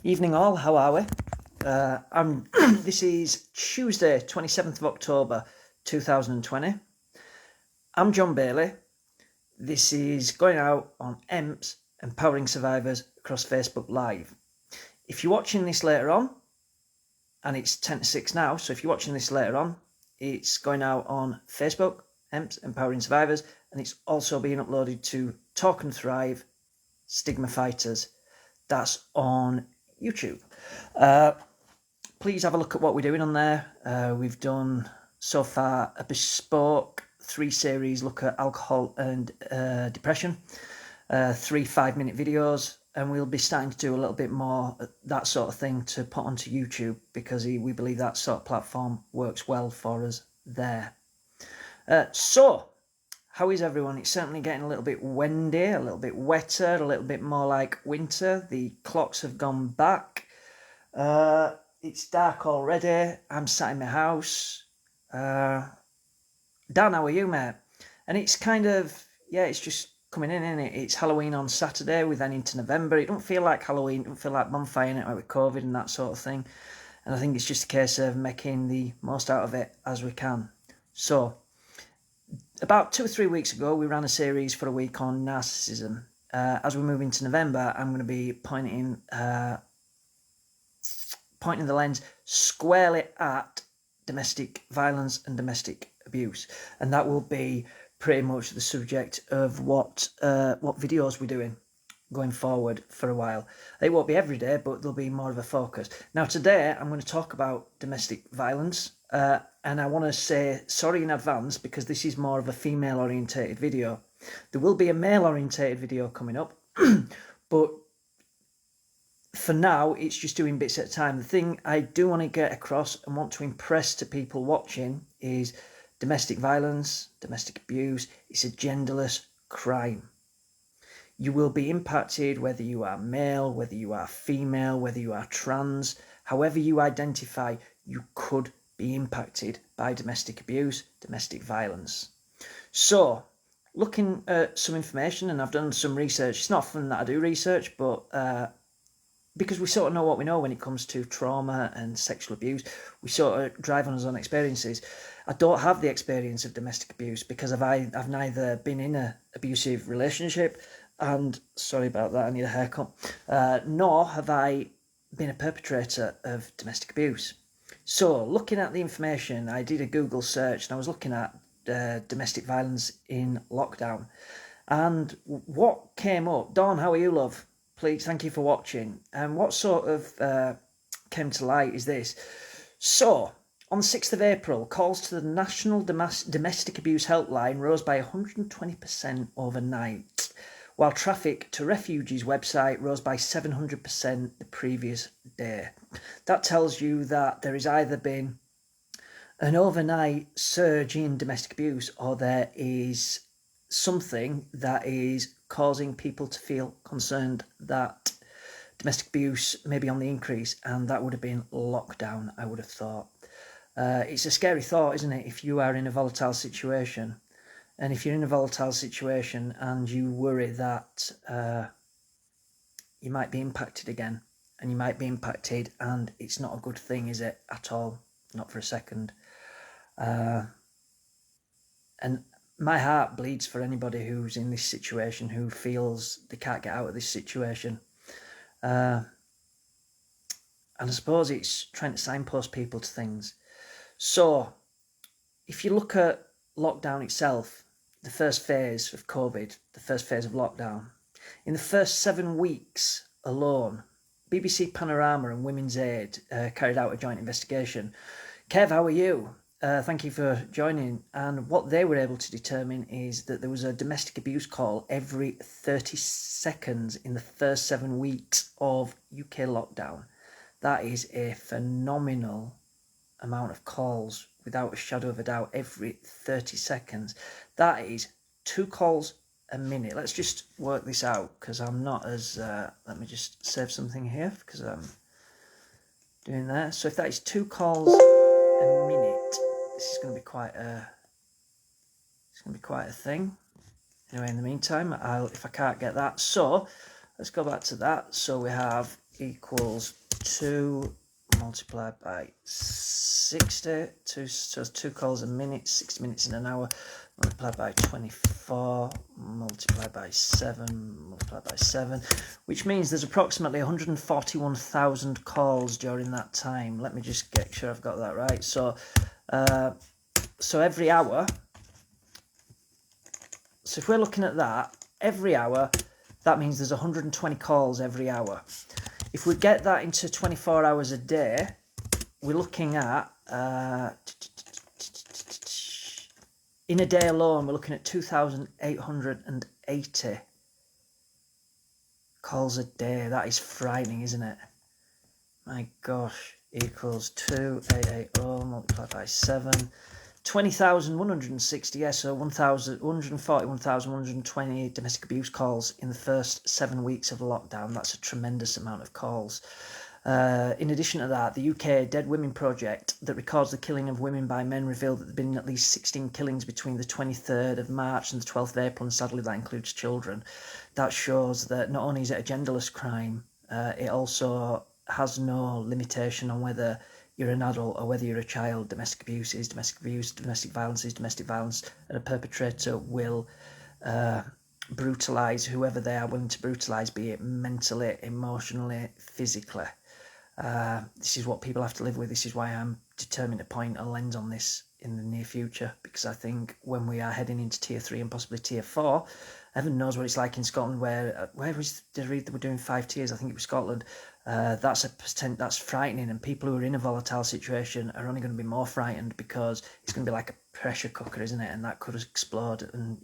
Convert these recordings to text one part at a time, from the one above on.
Evening all, how are we? This is Tuesday, 27th of October 2020. I'm John Bailey. This is going out on EMPS, Empowering Survivors across Facebook Live. If you're watching this later on, and it's 10 to 6 now, so if you're watching this later on, it's going out on Facebook, EMPS, Empowering Survivors, and it's also being uploaded to Talk and Thrive, Stigma Fighters. That's on YouTube. Please have a look at what we're doing on there. We've done so far a bespoke 3-series look at alcohol and depression, 3 5-minute videos, and we'll be starting to do a little bit more that sort of thing to put onto YouTube because we believe that sort of platform works well for us there. So, how is everyone? It's certainly getting a little bit windy, a little bit wetter, a little bit more like winter. The clocks have gone back. It's dark already. I'm sat in my house. Dan, how are you, mate? And it's kind of, it's just coming in, isn't it? It's Halloween on Saturday. We're then into November. It don't feel like Halloween. It don't feel like bonfire it with COVID and that sort of thing. And I think it's just a case of making the most out of it as we can. So, about 2 or 3 weeks ago, we ran a series for a week on narcissism. As we move into November, I'm going to be pointing the lens squarely at domestic violence and domestic abuse, and that will be pretty much the subject of what videos we're doing going forward for a while. It won't be every day, but there'll be more of a focus. Now today I'm going to talk about domestic violence, and I want to say sorry in advance because this is more of a female orientated video. There will be a male orientated video coming up, but for now, it's just doing bits at a time. The thing I do want to get across and want to impress to people watching is domestic violence, domestic abuse. It's a genderless crime. You will be impacted whether you are male, whether you are female, whether you are trans, however you identify, you could be impacted by domestic abuse, domestic violence. So, looking at some information, and I've done some research. It's not often that I do research, but because we sort of know what we know when it comes to trauma and sexual abuse, we sort of drive on our own experiences. I don't have the experience of domestic abuse because I've neither been in an abusive relationship, and sorry about that, I need a haircut, nor have I been a perpetrator of domestic abuse. So, looking at the information, I did a Google search and I was looking at domestic violence in lockdown. And what came up, Dawn, how are you, love? Please, thank you for watching. And what sort of came to light is this. So, on the 6th of April, calls to the National Domestic Abuse Helpline rose by 120% overnight, while traffic to Refuge's website rose by 700% the previous day. That tells you that there has either been an overnight surge in domestic abuse or there is something that is causing people to feel concerned that domestic abuse may be on the increase, and that would have been lockdown, I would have thought. It's a scary thought, isn't it, if you are in a volatile situation, and if you're in a volatile situation and you worry that you might be impacted again, and you might be impacted, and it's not a good thing, is it, at all? Not for a second. And my heart bleeds for anybody who's in this situation, who feels they can't get out of this situation. And I suppose it's trying to signpost people to things. So, if you look at lockdown itself, the first phase of COVID, the first phase of lockdown, in the first 7 weeks alone, BBC Panorama and Women's Aid carried out a joint investigation. Kev, how are you? Thank you for joining. And what they were able to determine is that there was a domestic abuse call every 30 seconds in the first 7 weeks of UK lockdown. That is a phenomenal amount of calls, without a shadow of a doubt, every 30 seconds. That is 2 calls a minute. Let's just work this out, because I'm not as... let me just save something here, because I'm doing that. So if that is 2 calls a minute, this is going to be quite a thing. Anyway, in the meantime, if I can't get that, so let's go back to that. So we have equals 2 multiplied by 60, so 2 calls a minute, 60 minutes in an hour, multiplied by 24, multiplied by 7, multiplied by 7, which means there's approximately 141,000 calls during that time. Let me just get sure I've got that right. So every hour, so if we're looking at that, every hour, that means there's 120 calls every hour. If we get that into 24 hours a day, we're looking at, in a day alone, we're looking at 2,880 calls a day. That is frightening, isn't it? My gosh, equals 2,880 multiplied by 7. 20,160, yes, so 141,120 domestic abuse calls in the first 7 weeks of lockdown. That's a tremendous amount of calls. In addition to that, the UK Dead Women Project that records the killing of women by men revealed that there have been at least 16 killings between the 23rd of March and the 12th of April, and sadly that includes children. That shows that not only is it a genderless crime, it also has no limitation on whether you're an adult or whether you're a child. Domestic abuse is domestic abuse, domestic violence is domestic violence, and a perpetrator will brutalise whoever they are willing to brutalise, be it mentally, emotionally, physically. This is what people have to live with. This is why I'm determined to point a lens on this in the near future, because I think when we are heading into tier 3 and possibly tier 4, heaven knows what it's like in Scotland, where was the read that we're doing 5 tiers? I think it was Scotland. That's frightening, and people who are in a volatile situation are only going to be more frightened, because it's going to be like a pressure cooker, isn't it? And that could explode, and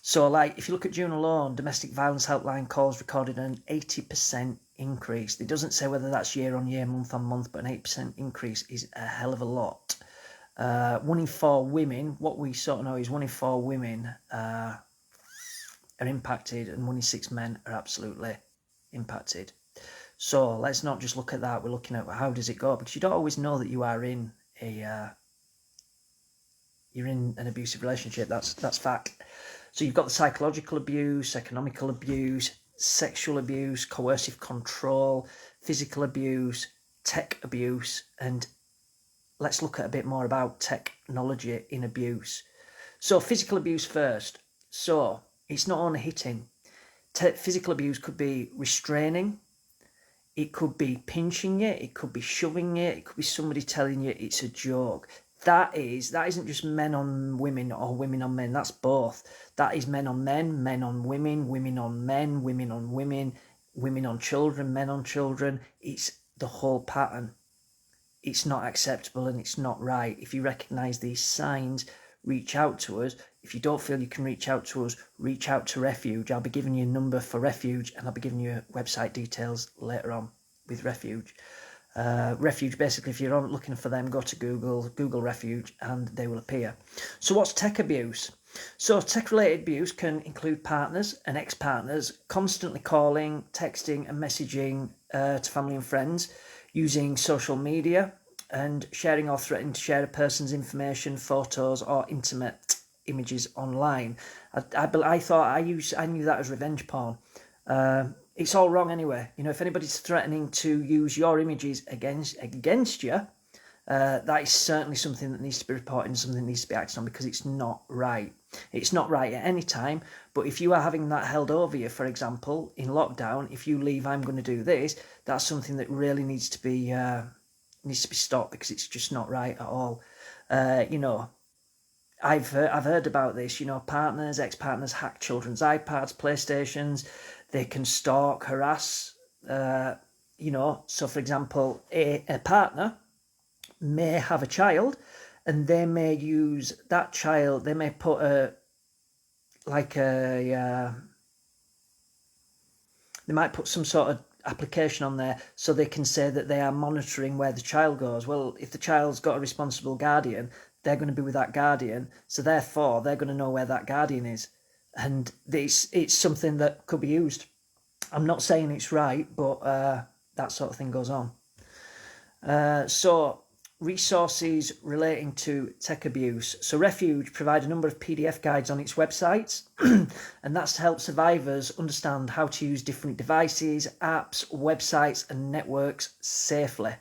So, like, if you look at June alone, domestic violence helpline calls recorded an 80% increase. It doesn't say whether that's year on year, month on month, but an 8% increase is a hell of a lot. 1 in 4 women, what we sort of know is 1 in 4 women are impacted, and 1 in 6 men are absolutely impacted. So let's not just look at that. We're looking at how does it go, because you don't always know that you are in you're in an abusive relationship. That's fact. So you've got the psychological abuse, economical abuse, sexual abuse, coercive control, physical abuse, tech abuse, and let's look at a bit more about technology in abuse. So physical abuse first. So it's not only hitting. Physical abuse could be restraining, it could be pinching you, it could be shoving you, it could be somebody telling you it's a joke. That isn't just men on women or women on men. That's both. That is men on men, men on women, women on men, women on women, women on children, men on children. It's the whole pattern. It's not acceptable and it's not right. If you recognise these signs, reach out to us. If you don't feel you can reach out to us, reach out to Refuge. I'll be giving you a number for Refuge, and I'll be giving you website details later on with Refuge. Refuge, basically, if you're looking for them, go to Google Refuge, and they will appear. So what's tech abuse? So tech-related abuse can include partners and ex-partners constantly calling, texting and messaging to family and friends, using social media, and sharing or threatening to share a person's information, photos or intimate images online. I knew that as revenge porn. It's all wrong anyway. If anybody's threatening to use your images against you, that is certainly something that needs to be reported and something that needs to be acted on, because it's not right. It's not right at any time, but if you are having that held over you, for example, in lockdown, if you leave, I'm going to do this, that's something that really needs to be stopped, because it's just not right at all. I've heard about this. Partners, ex-partners hack children's iPads, PlayStations. They can stalk, harass. So for example, a partner may have a child, and they may use that child. They may put they might put some sort of application on there so they can say that they are monitoring where the child goes. Well, if the child's got a responsible guardian, they're going to be with that guardian, so therefore they're going to know where that guardian is, and it's something that could be used. I'm not saying it's right, but that sort of thing goes on. So resources relating to tech abuse. So Refuge provide a number of PDF guides on its website, and that's to help survivors understand how to use different devices, apps, websites, and networks safely.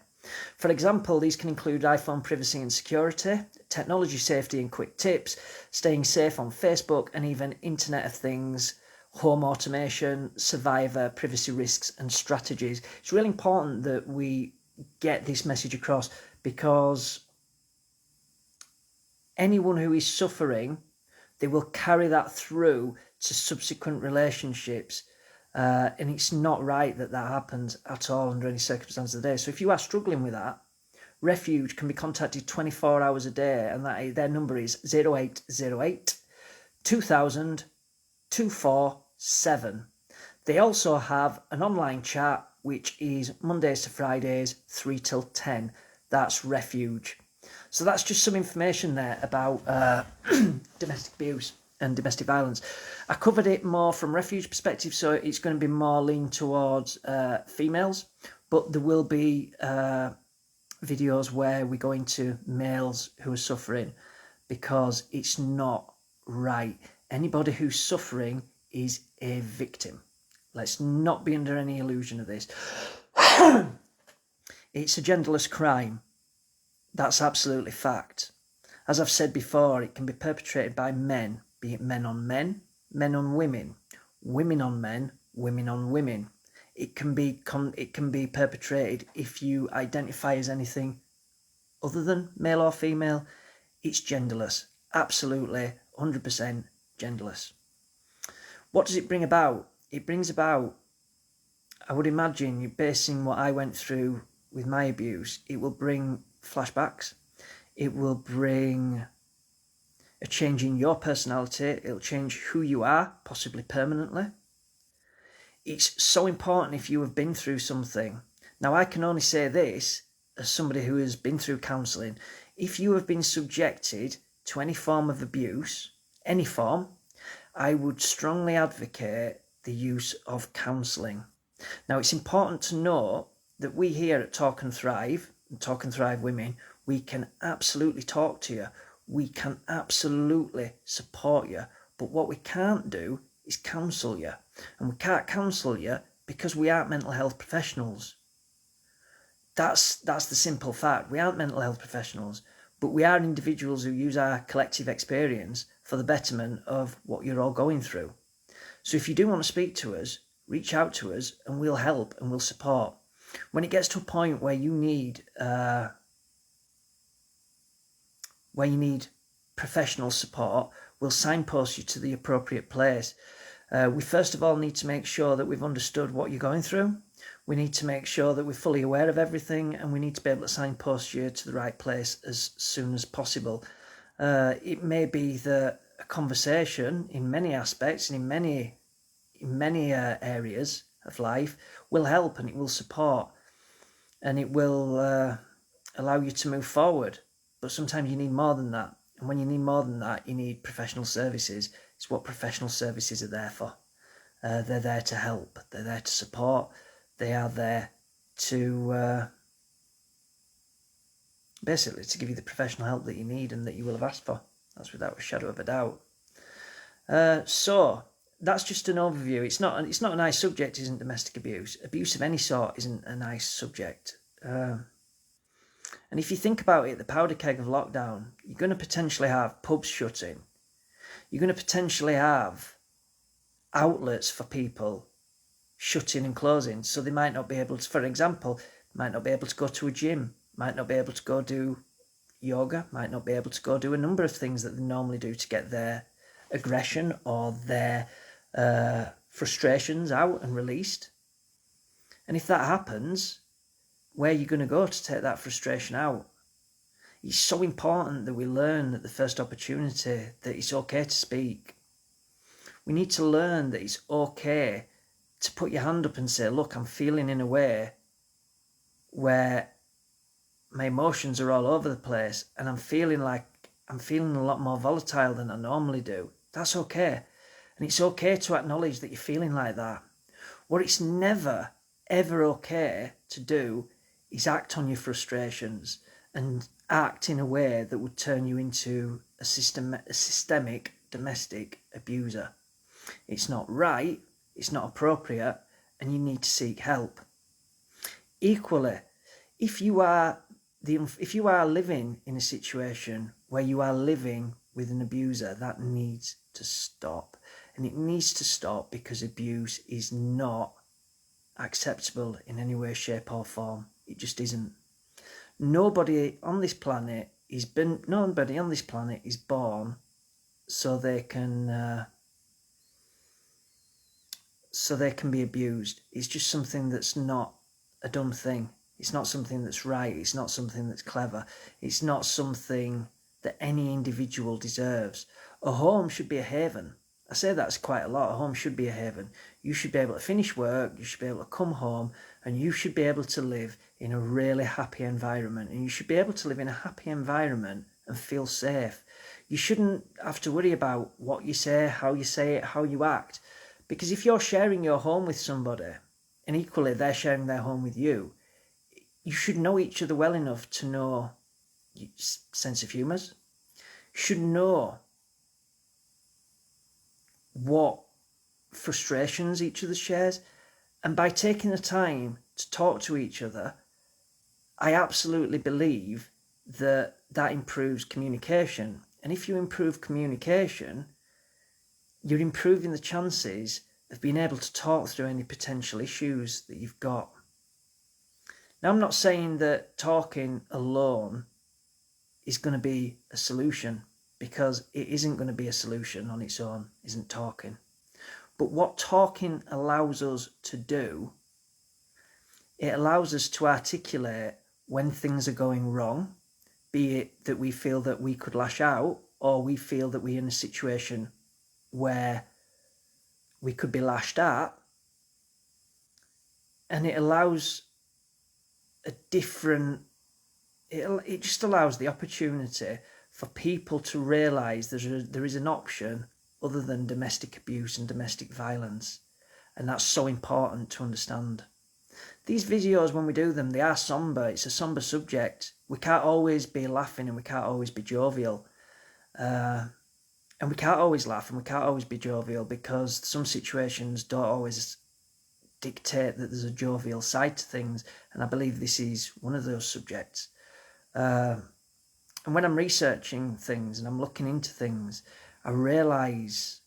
For example, these can include iPhone privacy and security, technology safety and quick tips, staying safe on Facebook, and even Internet of Things, home automation, survivor, privacy risks, and strategies. It's really important that we get this message across, because anyone who is suffering, they will carry that through to subsequent relationships, and it's not right that that happens at all under any circumstance of the day. So if you are struggling with that, Refuge can be contacted 24 hours a day, and their number is 0808 2000 247. They also have an online chat which is Mondays to Fridays 3 till 10. That's Refuge. So that's just some information there about domestic abuse and domestic violence. I covered it more from Refuge perspective, so it's going to be more lean towards females, but there will be videos where we go into males who are suffering, because it's not right. Anybody who's suffering is a victim. Let's not be under any illusion of this. It's a genderless crime. That's absolutely fact. As I've said before, it can be perpetrated by men, be it men on men, men on women, women on men, women on women. It can be perpetrated if you identify as anything other than male or female. It's genderless. Absolutely, 100% genderless. What does it bring about? It brings about, I would imagine, you're basing what I went through with my abuse, it will bring flashbacks. It will bring a change in your personality. It'll change who you are, possibly permanently. It's so important if you have been through something. Now, I can only say this as somebody who has been through counselling. If you have been subjected to any form of abuse, any form, I would strongly advocate the use of counselling. Now, it's important to note that we here at Talk and Thrive, and Talk and Thrive Women, we can absolutely talk to you. We can absolutely support you. But what we can't do is counsel you. And we can't counsel you because we aren't mental health professionals. That's the simple fact. We aren't mental health professionals, but we are individuals who use our collective experience for the betterment of what you're all going through. So if you do want to speak to us, reach out to us and we'll help and we'll support. When it gets to a point where you need professional support, we'll signpost you to the appropriate place. We first of all need to make sure that we've understood what you're going through. We need to make sure that we're fully aware of everything, and we need to be able to signpost you to the right place as soon as possible. It may be that a conversation in many aspects and in many areas of life will help, and it will support, and it will allow you to move forward. But sometimes you need more than that. And when you need more than that, you need professional services. It's what professional services are there for. They're there to help. They're there to support. They are there to basically to give you the professional help that you need and that you will have asked for. That's without a shadow of a doubt. So that's just an overview. It's not a nice subject, isn't domestic abuse. Abuse of any sort isn't a nice subject. And if you think about it, the powder keg of lockdown, you're going to potentially have pubs shutting. You're going to potentially have outlets for people shutting and closing. So they might not be able to, for example, might not be able to go to a gym, might not be able to go do yoga, might not be able to go do a number of things that they normally do to get their aggression or their frustrations out and released. And if that happens, where are you going to go to take that frustration out? It's so important that we learn at the first opportunity that it's okay to speak. We need to learn that it's okay to put your hand up and say, look, I'm feeling in a way where my emotions are all over the place and I'm feeling a lot more volatile than I normally do. That's okay. And it's okay to acknowledge that you're feeling like that. What it's never, ever okay to do is act on your frustrations and act in a way that would turn you into a systemic domestic abuser. It's not right, it's not appropriate, and you need to seek help. Equally, if you are living in a situation where you are living with an abuser, that needs to stop. And it needs to stop because abuse is not acceptable in any way, shape or form. It just isn't. Nobody on this planet is born so they can be abused. It's just something that's not a dumb thing. It's not something that's right. It's not something that's clever. It's not something that any individual deserves. A home should be a haven. I say that's quite a lot. A home should be a haven. You should be able to finish work, you should be able to come home, and you should be able to live in a really happy environment. And you should be able to live in a happy environment and feel safe. You shouldn't have to worry about what you say, how you act. Because if you're sharing your home with somebody, and equally they're sharing their home with you, you should know each other well enough to know sense of humours. You should know what frustrations each other shares. And by taking the time to talk to each other, I absolutely believe that improves communication. And if you improve communication, you're improving the chances of being able to talk through any potential issues that you've got. Now, I'm not saying that talking alone is going to be a solution, because it isn't going to be a solution on its own, isn't talking. But what talking allows us to do, it allows us to articulate when things are going wrong, be it that we feel that we could lash out, or we feel that we're in a situation where we could be lashed at, and it allows a different, it just allows the opportunity for people to realise there is an option other than domestic abuse and domestic violence. And that's so important to understand. These videos, when we do them, they are sombre. It's a sombre subject. We can't always be laughing and we can't always be jovial. And we can't always laugh and we can't always be jovial, because some situations don't always dictate that there's a jovial side to things. And I believe this is one of those subjects. And when I'm researching things and I'm looking into things, I realise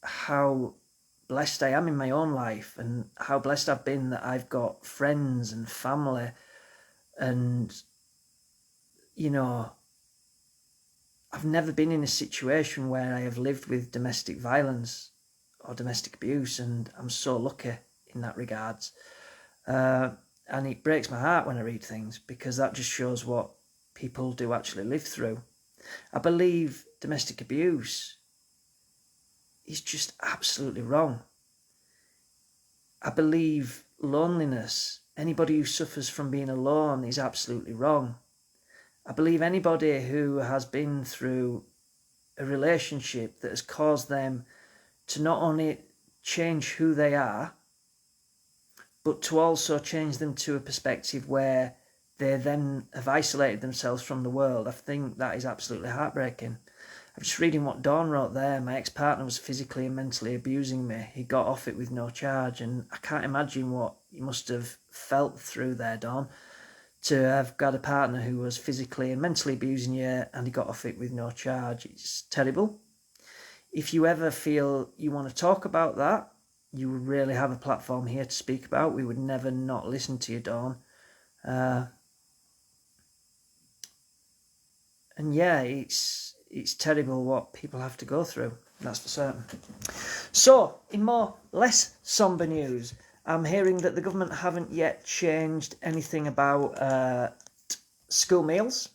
how blessed I am in my own life, and how blessed I've been that I've got friends and family, and, you know, I've never been in a situation where I have lived with domestic violence or domestic abuse, and I'm so lucky in that regards. And it breaks my heart when I read things, because that just shows what people do actually live through. I believe domestic abuse is just absolutely wrong. I believe loneliness, anybody who suffers from being alone, is absolutely wrong. I believe anybody who has been through a relationship that has caused them to not only change who they are, but to also change them to a perspective where they then have isolated themselves from the world, I think that is absolutely heartbreaking. I'm just reading what Dawn wrote there. My ex-partner was physically and mentally abusing me. He got off it with no charge, and I can't imagine what you must have felt through there, Dawn, to have got a partner who was physically and mentally abusing you and he got off it with no charge. It's terrible. If you ever feel you want to talk about that, you would really have a platform here to speak about. We would never not listen to you, Dawn. And yeah, it's terrible what people have to go through. That's for certain. So, in less sombre news, I'm hearing that the government haven't yet changed anything about school meals.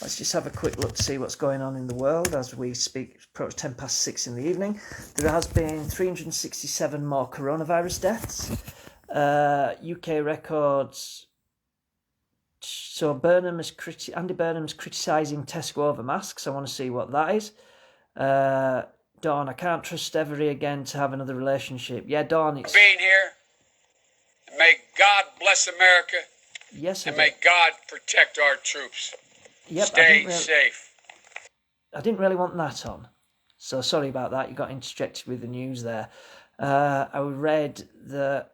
Let's just have a quick look to see what's going on in the world as we speak. Approach 6:10 in the evening. There has been 367 more coronavirus deaths. UK records. So Andy Burnham's criticising Tesco over masks. I want to see what that is. Dawn, I can't trust Every again to have another relationship. Yeah, Dawn, it's being here. May God bless America. Yes, I And did. may God protect our troops. Yep, Stay safe. I didn't really want that on. So sorry about that. You got interjected with the news there. I read that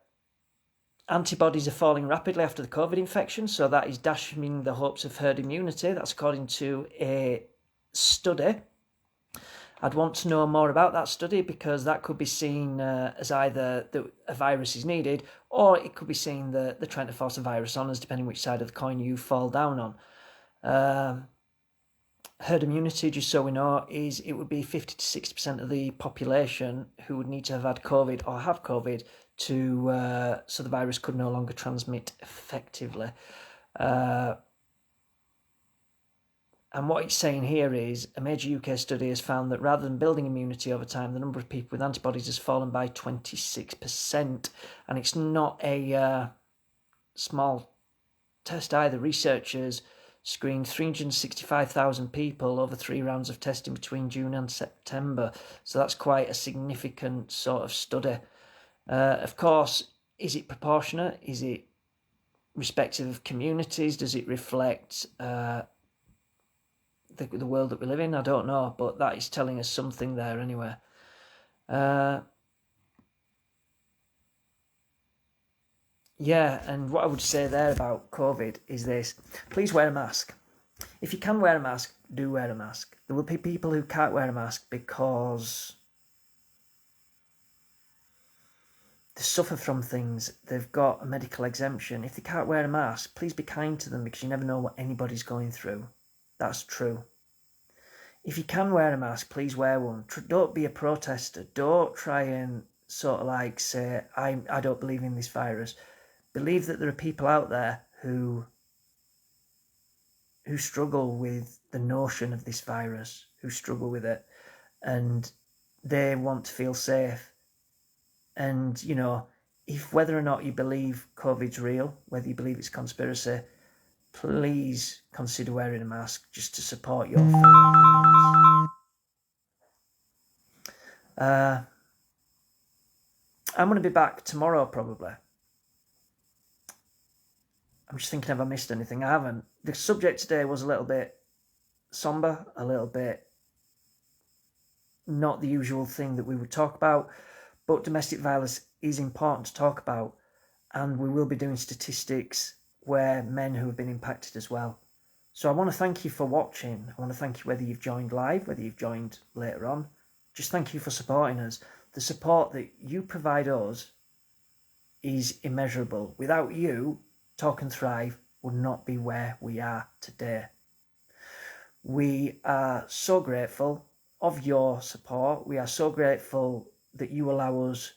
antibodies are falling rapidly after the COVID infection, so that is dashing the hopes of herd immunity. That's according to a study. I'd want to know more about that study because that could be seen as either a virus is needed, or it could be seen that they're trying to force a virus on us, depending which side of the coin you fall down on. Herd immunity, just so we know, is it would be 50 to 60% of the population who would need to have had COVID or have COVID to so the virus could no longer transmit effectively. And what it's saying here is a major UK study has found that rather than building immunity over time, the number of people with antibodies has fallen by 26%. And it's not a small test either. Researchers screened 365,000 people over 3 rounds of testing between June and September. So that's quite a significant sort of study. Of course, is it proportionate? Is it respective of communities? Does it reflect the world that we live in? I don't know, but that is telling us something there anyway. Yeah, and what I would say there about COVID is this. Please wear a mask. If you can wear a mask, do wear a mask. There will be people who can't wear a mask because they suffer from things. They've got a medical exemption. If they can't wear a mask, please be kind to them because you never know what anybody's going through. That's true. If you can wear a mask, please wear one. Don't be a protester. Don't try and sort of like say, I don't believe in this virus. Believe that there are people out there who struggle with the notion of this virus, who struggle with it, and they want to feel safe. And, you know, if whether or not you believe COVID's real, whether you believe it's conspiracy, please consider wearing a mask just to support your fellow humans. I'm going to be back tomorrow, probably. I'm just thinking, have I missed anything? I haven't. The subject today was a little bit somber, a little bit not the usual thing that we would talk about, but domestic violence is important to talk about, and we will be doing statistics where men who have been impacted as well. So I want to thank you for watching. I want to thank you whether you've joined live, whether you've joined later on. Just thank you for supporting us. The support that you provide us is immeasurable. Without you, Talk and Thrive would not be where we are today. We are so grateful of your support. We are so grateful that you allow us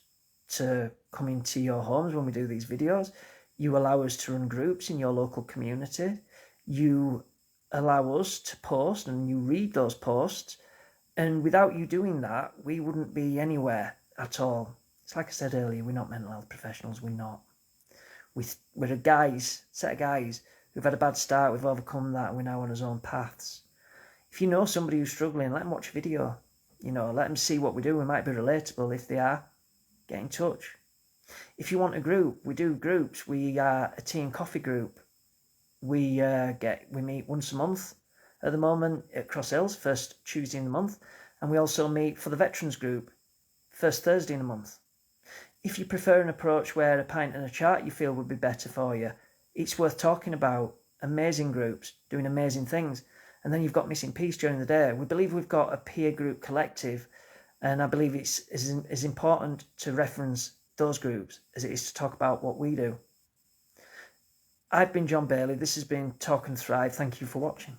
to come into your homes when we do these videos. You allow us to run groups in your local community. You allow us to post and you read those posts. And without you doing that, we wouldn't be anywhere at all. It's like I said earlier, we're not mental health professionals. We're not. We're a set of guys who've had a bad start. We've overcome that and we're now on our own paths. If you know somebody who's struggling, let them watch a video. You know, let them see what we do. We might be relatable. If they are, get in touch. If you want a group, we do groups. We are a tea and coffee group. We meet once a month at the moment at Cross Hills, first Tuesday in the month. And we also meet for the Veterans group, first Thursday in the month. If you prefer an approach where a pint and a chat you feel would be better for you, it's worth talking about. Amazing groups doing amazing things. And then you've got Missing Peace during the day. We believe we've got a peer group collective, and I believe it's as important to reference those groups as it is to talk about what we do. I've been John Bailey. This has been Talk and Thrive. Thank you for watching.